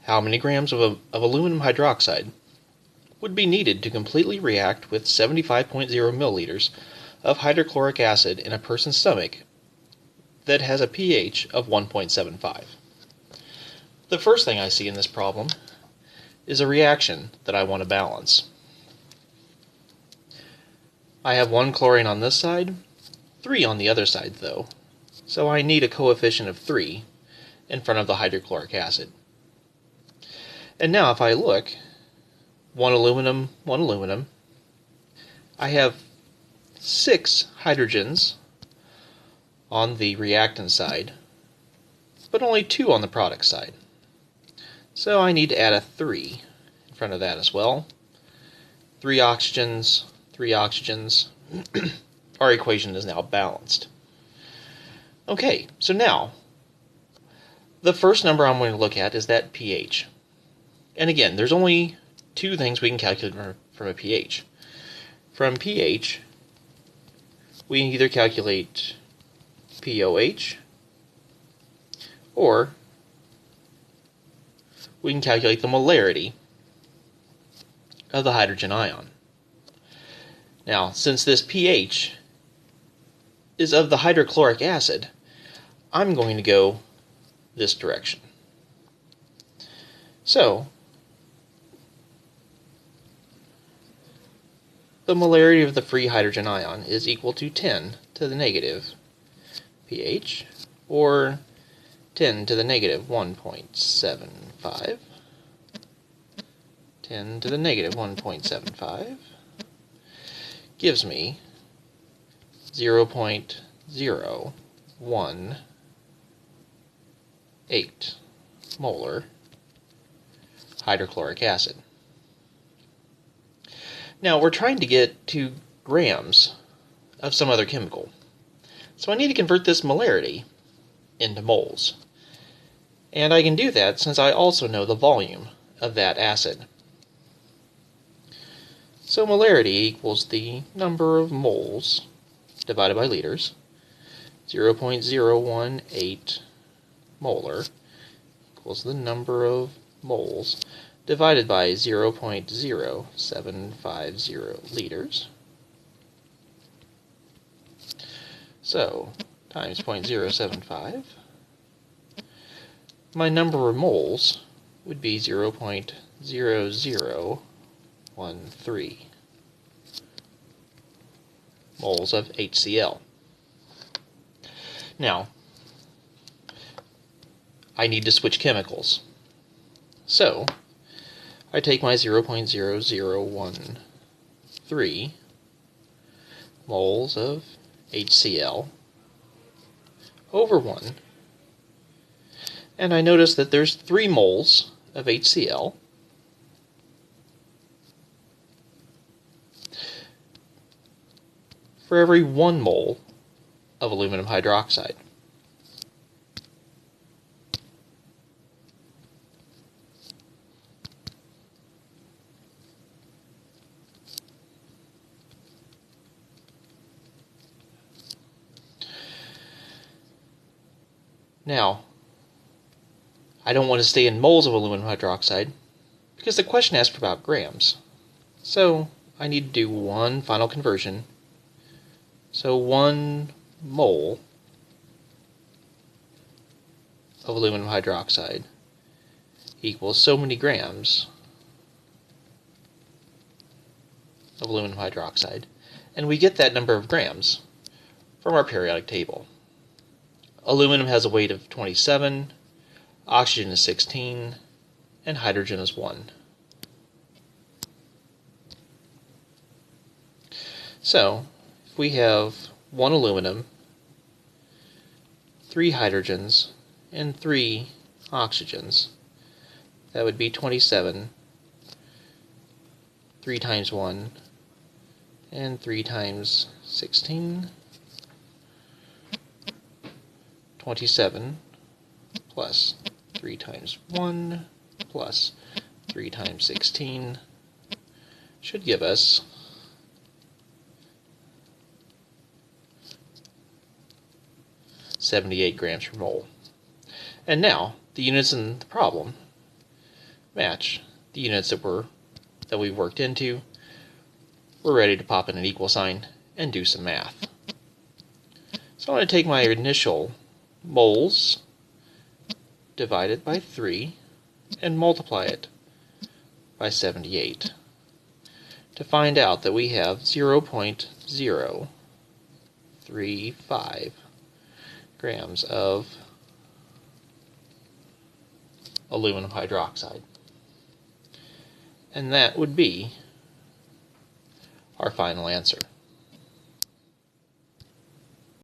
how many grams of aluminum hydroxide would be needed to completely react with 75.0 milliliters of hydrochloric acid in a person's stomach that has a pH of 1.75. The first thing I see in this problem is a reaction that I want to balance. I have 1 chlorine on this side, 3 on the other side though, so I need a coefficient of 3 in front of the hydrochloric acid. And now if I look, 1 aluminum, 1 aluminum, I have 6 hydrogens on the reactant side, but only 2 on the product side. So I need to add a 3 in front of that as well. 3 oxygens, 3 oxygens. Our equation is now balanced. Okay, so now, the first number I'm going to look at is that pH. And again, there's only 2 things we can calculate from a pH. From pH, we can either calculate POH, or we can calculate the molarity of the hydrogen ion. Now, since this pH is of the hydrochloric acid, I'm going to go this direction. So, the molarity of the free hydrogen ion is equal to 10 to the negative pH, or 10 to the negative 1.75, 10 to the negative 1.75, gives me 0.018 molar hydrochloric acid. Now we're trying to get to grams of some other chemical, so I need to convert this molarity into moles. And I can do that since I also know the volume of that acid. So molarity equals the number of moles divided by liters. 0.018 molar equals the number of moles divided by 0.0750 liters. So, times 0.075. My number of moles would be 0.0013 moles of HCl. Now, I need to switch chemicals. So, I take my 0.0013 moles of HCl over 1, and I notice that there's 3 moles of HCl for every 1 mole of aluminum hydroxide. Now, I don't want to stay in moles of aluminum hydroxide because the question asked about grams. So I need to do one final conversion. So 1 mole of aluminum hydroxide equals so many grams of aluminum hydroxide. And we get that number of grams from our periodic table. Aluminum has a weight of 27, oxygen is 16, and hydrogen is 1. So, if we have 1 aluminum, 3 hydrogens, and 3 oxygens, that would be 27, 3 times 1, and 3 times 16, 27 plus 3 times 1 plus 3 times 16 should give us 78 grams per mole. And now, the units in the problem match the units that we've worked into, we're ready to pop in an equal sign and do some math. So I'm going to take my initial moles, divide it by 3, and multiply it by 78 to find out that we have 0.035 grams of aluminum hydroxide. And that would be our final answer.